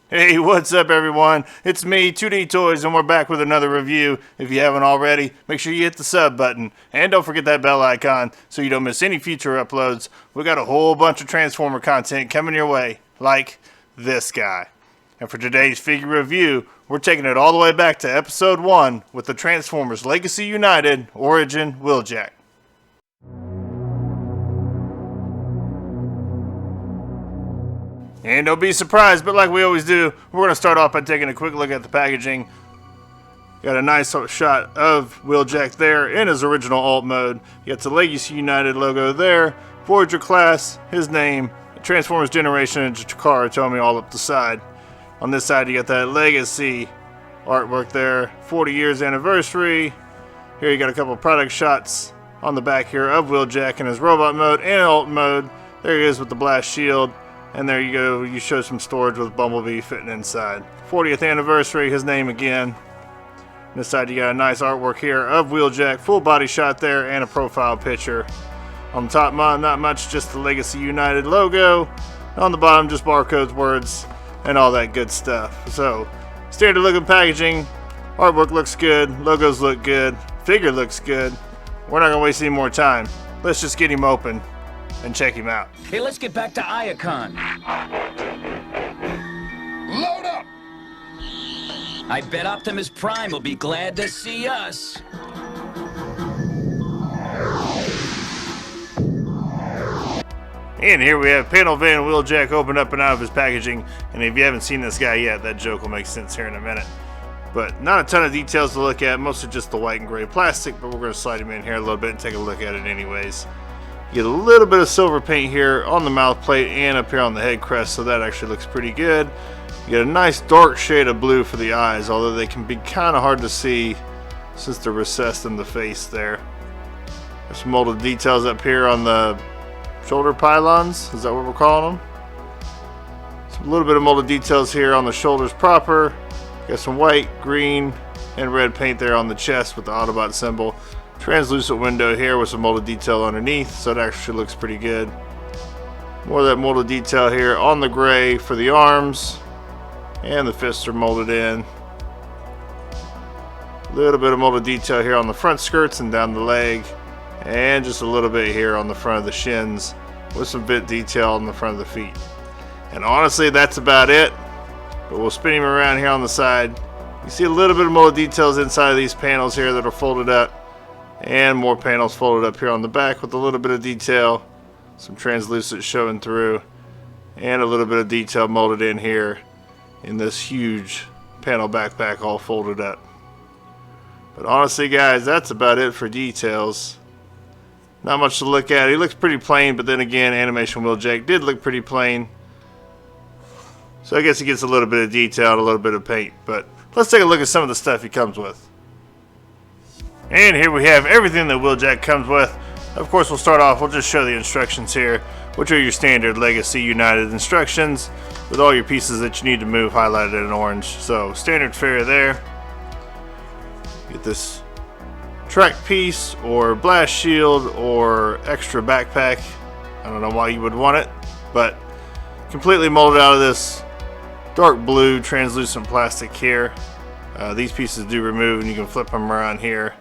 Hey, what's up everyone? It's me, 2D Toys, and we're back with another review. If you haven't already, make sure you hit the sub button. And don't forget that bell icon so you don't miss any future uploads. We got a whole bunch of Transformer content coming your way, like this guy. And for today's figure review, we're taking it all the way back to episode 1 with the Transformers Legacy United Origin Wheeljack. And don't be surprised, but like we always do, we're going to start off by taking a quick look at the packaging. Got a nice shot of Wheeljack there in his original alt mode. You got the Legacy United logo there, Voyager class, his name, Transformers Generation, and Karl Tomy all up the side. On this side, you got that Legacy artwork there, 40 years anniversary. Here you got a couple of product shots on the back here of Wheeljack in his robot mode and alt mode. There he is with the blast shield. And there you go, you show some storage with Bumblebee fitting inside. 40th anniversary, his name again. On this side you got a nice artwork here of Wheeljack, full body shot there, and a profile picture. On the top, not much, just the Legacy United logo. On the bottom, just barcodes, words, and all that good stuff. So, standard looking packaging, artwork looks good, logos look good, figure looks good. We're not going to waste any more time. Let's just get him open and check him out. Hey, let's get back to Iacon. Load up! I bet Optimus Prime will be glad to see us. And here we have Panel Van Wheeljack open up and out of his packaging. And if you haven't seen this guy yet, that joke will make sense here in a minute. But not a ton of details to look at, mostly just the white and gray plastic, but we're going to slide him in here a little bit and take a look at it anyways. You get a little bit of silver paint here on the mouth plate and up here on the head crest, so that actually looks pretty good. You get a nice dark shade of blue for the eyes, although they can be kind of hard to see since they're recessed in the face there. There's some molded details up here on the shoulder pylons, is that what we're calling them? Some little bit of molded details here on the shoulders proper. Got some white, green, and red paint there on the chest with the Autobot symbol. Translucent window here with some molded detail underneath, so it actually looks pretty good. More of that molded detail here on the gray for the arms, and the fists are molded in. A little bit of molded detail here on the front skirts and down the leg, and just a little bit here on the front of the shins with some bit detail on the front of the feet. And honestly, that's about it, but we'll spin him around here on the side. You see a little bit of molded details inside of these panels here that are folded up, and more panels folded up here on the back with a little bit of detail, some translucent showing through, and a little bit of detail molded in here in this huge panel backpack all folded up. But honestly guys, that's about it for details. Not much to look at. He looks pretty plain, but then again, Animation Wheeljack did look pretty plain. So I guess he gets a little bit of detail and a little bit of paint. But let's take a look at some of the stuff he comes with. And here we have everything that Wheeljack comes with. Of course, we'll start off, we'll just show the instructions here, which are your standard Legacy United instructions with all your pieces that you need to move highlighted in orange. So, standard fare there. Get this track piece or blast shield or extra backpack. I don't know why you would want it, but completely molded out of this dark blue translucent plastic here. These pieces do remove and you can flip them around here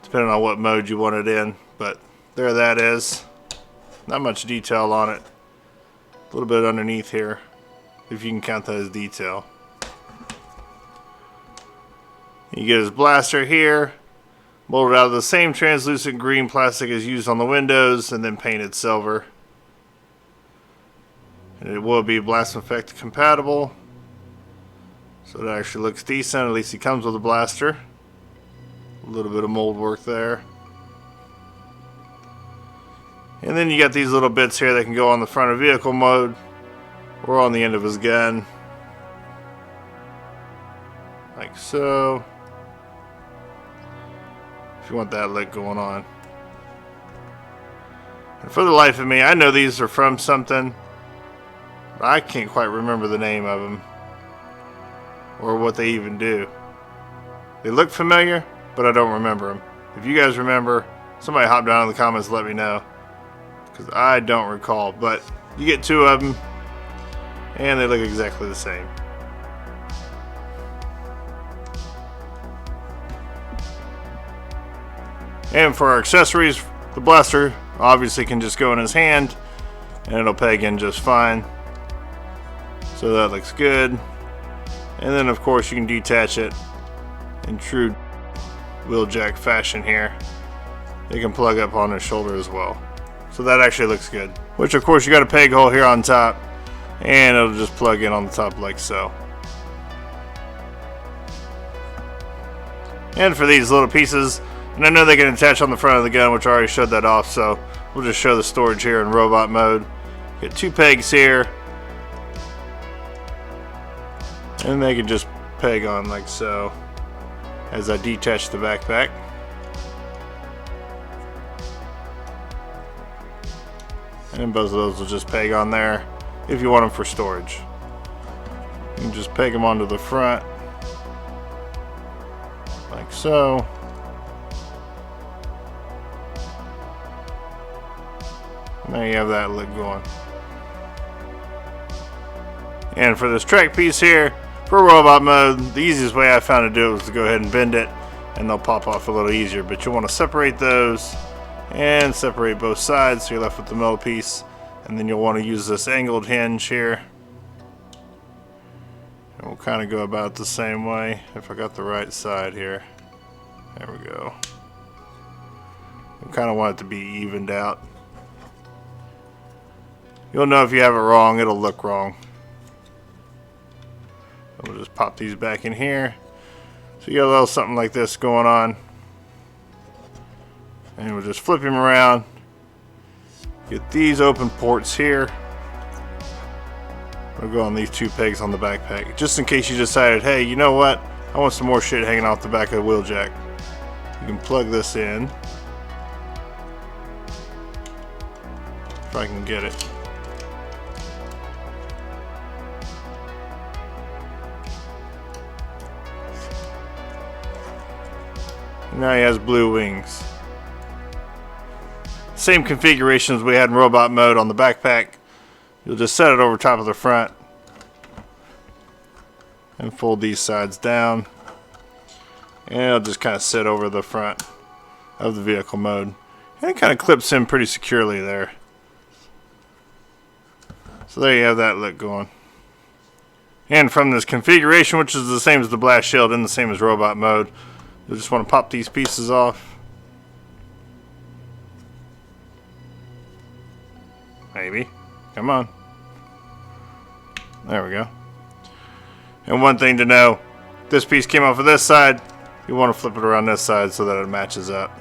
depending on what mode you want it in, but there that is. Not much detail on it. A little bit underneath here, if you can count that as detail. You get his blaster here, molded out of the same translucent green plastic as used on the windows and then painted silver. And it will be blast effect compatible, so it actually looks decent. At least he comes with a blaster. A little bit of mold work there. And then you got these little bits here that can go on the front of vehicle mode or on the end of his gun. Like so. If you want that look going on. And for the life of me, I know these are from something, but I can't quite remember the name of them or what they even do. They look familiar, but I don't remember them. If you guys remember, somebody hop down in the comments and let me know, because I don't recall. But you get two of them and they look exactly the same. And for our accessories, the blaster obviously can just go in his hand and it'll peg in just fine. So that looks good. And then of course you can detach it in true Wheeljack fashion here. They can plug up on his shoulder as well. So that actually looks good. Which of course you got a peg hole here on top, and it'll just plug in on the top like so. And for these little pieces, and I know they can attach on the front of the gun, which I already showed that off, so we'll just show the storage here in robot mode. Get 2 pegs here, and they can just peg on like so as I detach the backpack. And both of those will just peg on there if you want them for storage. You can just peg them onto the front like so. Now you have that lid going. And for this track piece here, for robot mode, the easiest way I found to do it was to go ahead and bend it, and they'll pop off a little easier. But you want to separate those and separate both sides so you're left with the middle piece. And then you'll want to use this angled hinge here. And we'll kind of go about the same way if I got the right side here. There we go. We kind of want it to be evened out. You'll know if you have it wrong, it'll look wrong. We'll just pop these back in here. So you got a little something like this going on. And we'll just flip him around. Get these open ports here. We'll go on these 2 pegs on the backpack. Just in case you decided, hey, you know what? I want some more shit hanging off the back of the Wheeljack. You can plug this in. If I can get it. Now he has blue wings. Same configuration as we had in robot mode on the backpack. You'll just set it over top of the front and fold these sides down, and it'll just kind of sit over the front of the vehicle mode, and it kind of clips in pretty securely there. So there you have that look going. And from this configuration, which is the same as the blast shield and the same as robot mode, you'll just want to pop these pieces off. Maybe. Come on. There we go. And one thing to know, this piece came off of this side. You want to flip it around this side so that it matches up.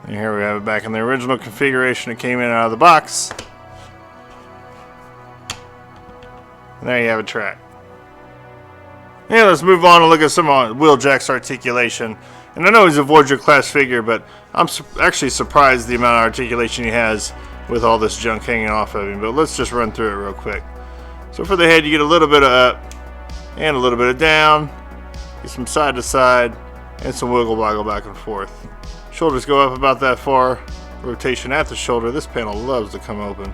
And here we have it back in the original configuration. It came in out of the box. And there you have a track. Yeah, let's move on and look at some of Wheeljack's articulation. And I know he's a Voyager class figure, but I'm actually surprised the amount of articulation he has with all this junk hanging off of him. But let's just run through it real quick. So for the head, you get a little bit of up and a little bit of down. Get some side to side and some wiggle waggle back and forth. Shoulders go up about that far. Rotation at the shoulder. This panel loves to come open.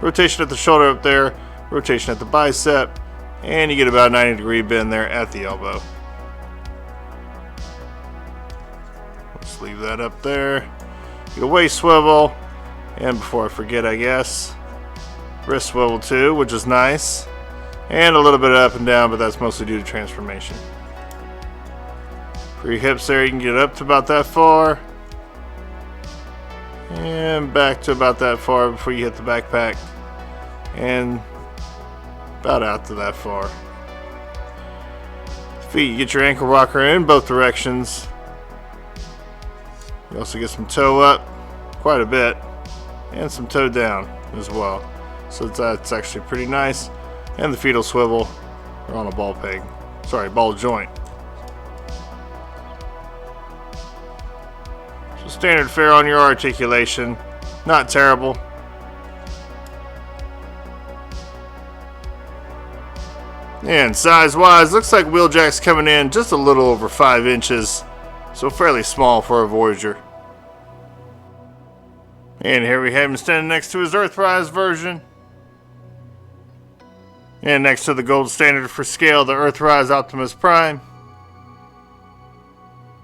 Rotation at the shoulder up there. Rotation at the bicep. And you get about a 90-degree bend there at the elbow. Let's leave that up there. Get a waist swivel. And before I forget, I guess, wrist swivel too, which is nice. And a little bit up and down, but that's mostly due to transformation. For your hips there, you can get up to about that far. And back to about that far before you hit the backpack. And about out to that far. Feet, you get your ankle rocker in both directions. You also get some toe up, quite a bit, and some toe down as well. So that's actually pretty nice. And the feet will swivel. They're on a ball peg. Sorry, ball joint. So standard fare on your articulation. Not terrible. And size-wise, looks like Wheeljack's coming in just a little over 5 inches. So fairly small for a Voyager. And here we have him standing next to his Earthrise version. And next to the gold standard for scale, the Earthrise Optimus Prime.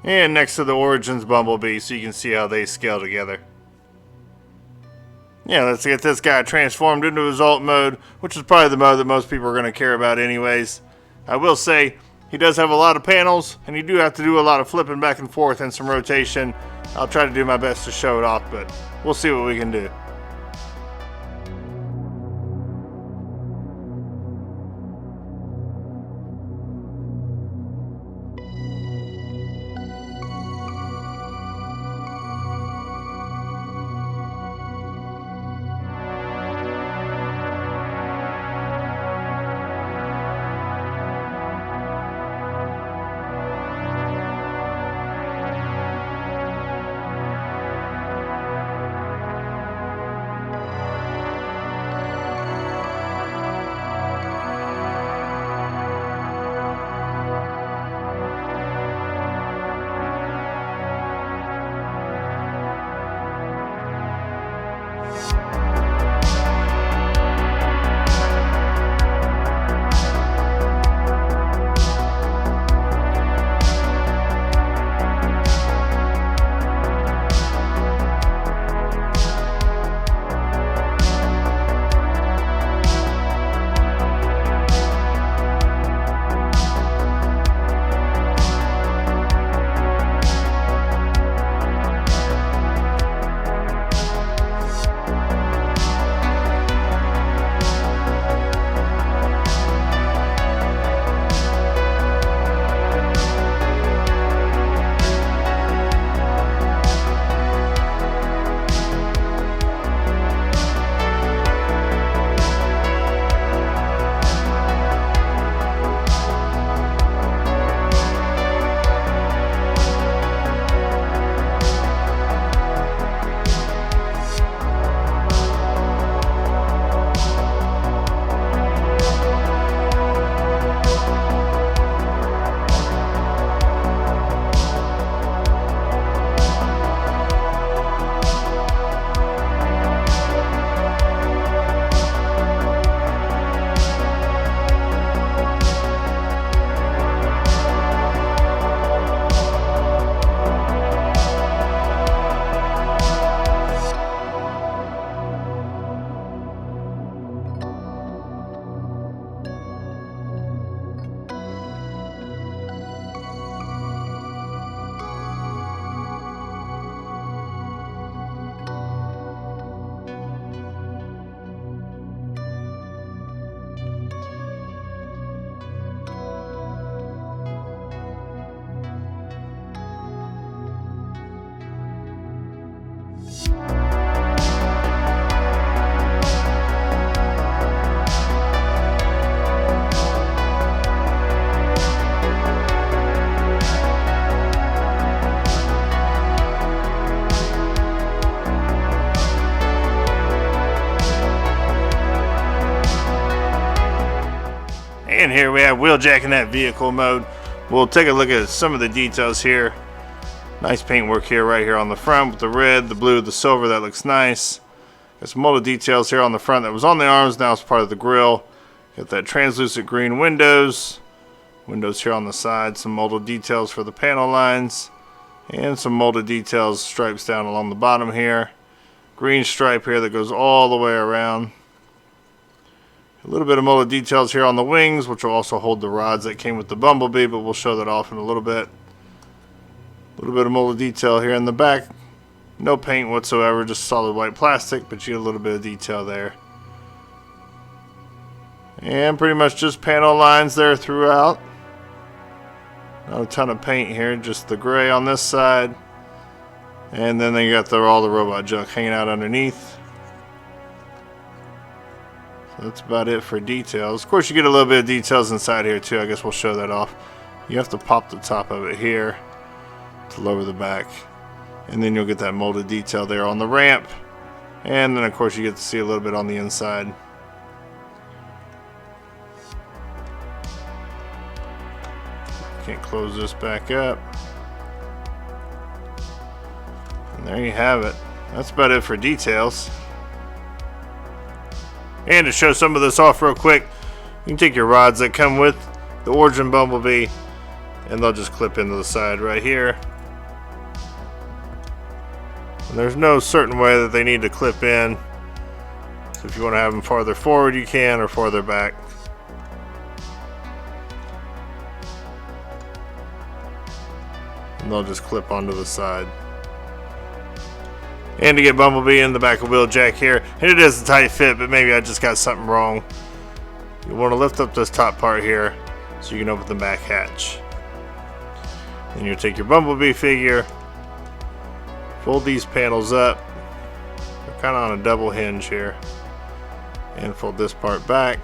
And next to the Origins Bumblebee, so you can see how they scale together. Yeah, let's get this guy transformed into his alt mode, which is probably the mode that most people are going to care about anyways. I will say, he does have a lot of panels, and you do have to do a lot of flipping back and forth and some rotation. I'll try to do my best to show it off, but we'll see what we can do. And here we have Wheeljack in that vehicle mode. We'll take a look at some of the details here. Nice paintwork here, right here on the front with the red, the blue, the silver. That looks nice. Got some molded details here on the front that was on the arms. Now it's part of the grille. Got that translucent green windows. Windows here on the side. Some molded details for the panel lines. And some molded details, stripes down along the bottom here. Green stripe here that goes all the way around. A little bit of molded details here on the wings, which will also hold the rods that came with the Bumblebee, but we'll show that off in a little bit. A little bit of molded detail here in the back. No paint whatsoever, just solid white plastic, but you get a little bit of detail there. And pretty much just panel lines there throughout. Not a ton of paint here, just the gray on this side. And then they got all the robot junk hanging out underneath. So that's about it for details. Of course, you get a little bit of details inside here too. I guess we'll show that off. You have to pop the top of it here to lower the back. And then you'll get that molded detail there on the ramp. And then of course you get to see a little bit on the inside. Can't close this back up. And there you have it. That's about it for details. And to show some of this off real quick, You can take your rods that come with the Origin Bumblebee, and they'll just clip into the side right here. And there's no certain way that they need to clip in. So if you want to have them farther forward, you can, or farther back. And they'll just clip onto the side. And to get Bumblebee in the back of Wheeljack here, and it is a tight fit, but maybe I just got something wrong. You want to lift up this top part here so you can open the back hatch. Then you'll take your Bumblebee figure, fold these panels up. They're kind of on a double hinge here. And fold this part back.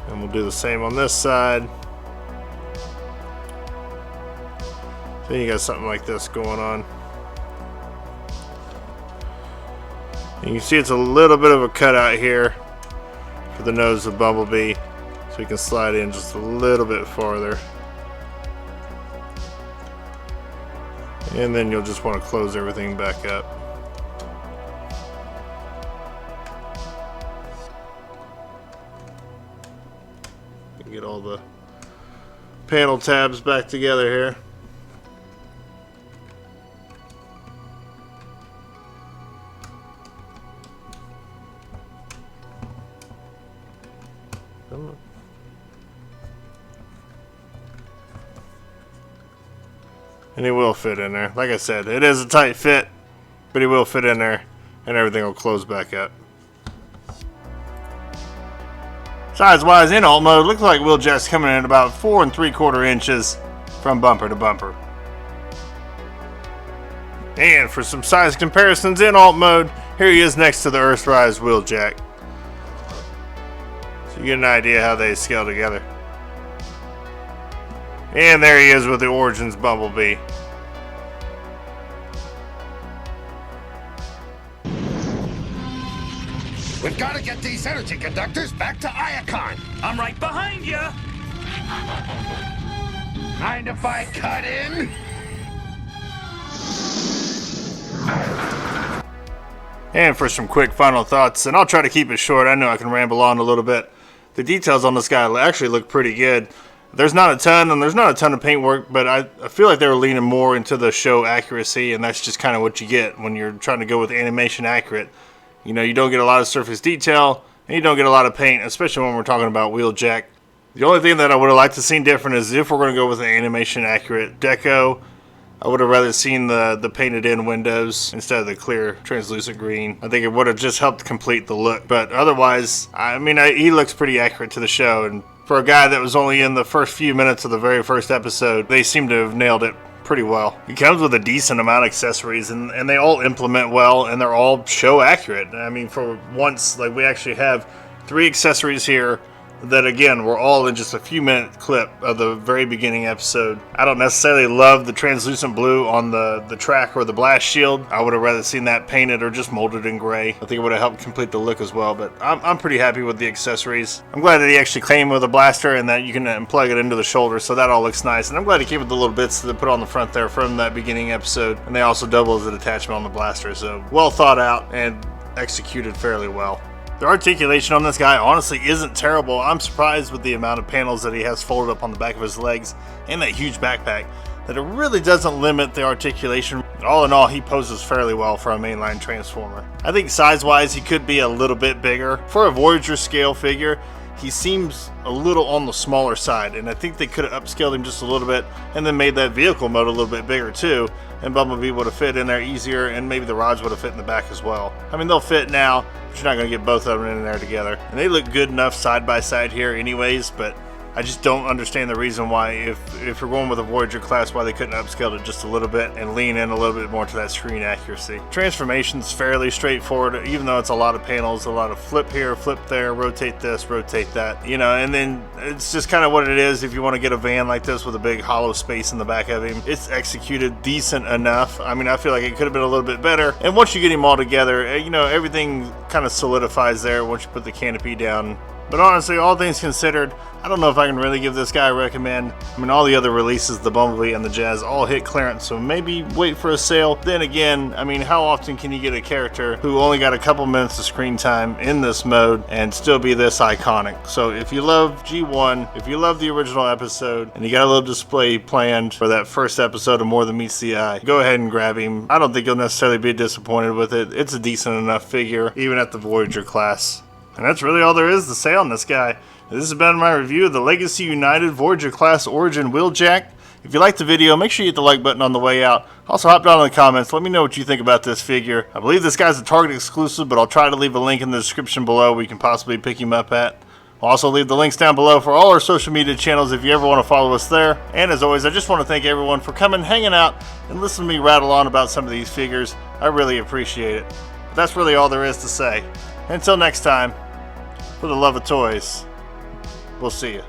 And we'll do the same on this side. Then you got something like this going on. And you can see it's a little bit of a cutout here for the nose of Bumblebee, so you can slide in just a little bit farther. And then you'll just want to close everything back up. Get all the panel tabs back together here. And he will fit in there. Like I said, it is a tight fit, but he will fit in there, and everything will close back up. Size-wise, in alt mode, looks like Wheeljack's coming in about 4 3/4 inches from bumper to bumper. And for some size comparisons in alt mode, here he is next to the Earthrise Wheeljack. So you get an idea how they scale together. And there he is with the Origins Bumblebee. We've got to get these energy conductors back to Iacon. I'm right behind you. Mind if I cut in? And for some quick final thoughts, and I'll try to keep it short. I know I can ramble on a little bit. The details on this guy actually look pretty good. There's not a ton, and there's not a ton of paint work, but I feel like they were leaning more into the show accuracy, and that's just kind of what you get when you're trying to go with animation accurate. You know, you don't get a lot of surface detail, and you don't get a lot of paint, especially when we're talking about Wheeljack. The only thing that I would have liked to seen different is if we're going to go with an animation accurate deco, I would have rather seen the painted in windows instead of the clear translucent green. I think it would have just helped complete the look, but otherwise, I mean, he looks pretty accurate to the show, and for a guy that was only in the first few minutes of the very first episode, they seem to have nailed it pretty well. He comes with a decent amount of accessories, and they all implement well, and they're all show accurate. I mean, for once, like, we actually have 3 accessories here that, again, were all in just a few minute clip of the very beginning episode. I don't necessarily love the translucent blue on the track or the blast shield. I would have rather seen that painted or just molded in gray. I think it would have helped complete the look as well, but I'm pretty happy with the accessories. I'm glad that he actually came with a blaster and that you can plug it into the shoulder, so that all looks nice. And I'm glad he came with the little bits that put on the front there from that beginning episode, and they also double as an attachment on the blaster, so well thought out and executed fairly well. The articulation on this guy honestly isn't terrible. I'm surprised with the amount of panels that he has folded up on the back of his legs and that huge backpack that it really doesn't limit the articulation. All in all, he poses fairly well for a mainline Transformer. I think size-wise he could be a little bit bigger. For a Voyager scale figure, he seems a little on the smaller side, and I think they could have upscaled him just a little bit and then made that vehicle mode a little bit bigger too, and Bumblebee would have fit in there easier, and maybe the rods would have fit in the back as well. I mean, they'll fit now, but you're not going to get both of them in there together. And they look good enough side by side here anyways, but I just don't understand the reason why, if you're going with a Voyager class, why they couldn't upscale it just a little bit and lean in a little bit more to that screen accuracy. Transformation's fairly straightforward, even though it's a lot of panels, a lot of flip here, flip there, rotate this, rotate that, you know, and then it's just kind of what it is. If you want to get a van like this with a big hollow space in the back of him, it's executed decent enough. I mean, I feel like it could have been a little bit better, and once you get him all together, you know, everything kind of solidifies there once you put the canopy down But honestly, all things considered, I don't know if I can really give this guy a recommend. I mean, all the other releases, the Bumblebee and the Jazz, all hit clearance, so maybe wait for a sale. Then again, I mean, how often can you get a character who only got a couple minutes of screen time in this mode and still be this iconic? So if you love G1, if you love the original episode, and you got a little display planned for that first episode of More Than Meets the Eye, go ahead and grab him. I don't think you'll necessarily be disappointed with it. It's a decent enough figure, even at the Voyager class. And that's really all there is to say on this guy. This has been my review of the Legacy United Voyager Class Origin Wheeljack. If you liked the video, make sure you hit the like button on the way out. Also, hop down in the comments. Let me know what you think about this figure. I believe this guy's a Target exclusive, but I'll try to leave a link in the description below where you can possibly pick him up at. I'll also leave the links down below for all our social media channels if you ever want to follow us there. And as always, I just want to thank everyone for coming, hanging out, and listening to me rattle on about some of these figures. I really appreciate it. But that's really all there is to say. Until next time, for the love of toys, we'll see you.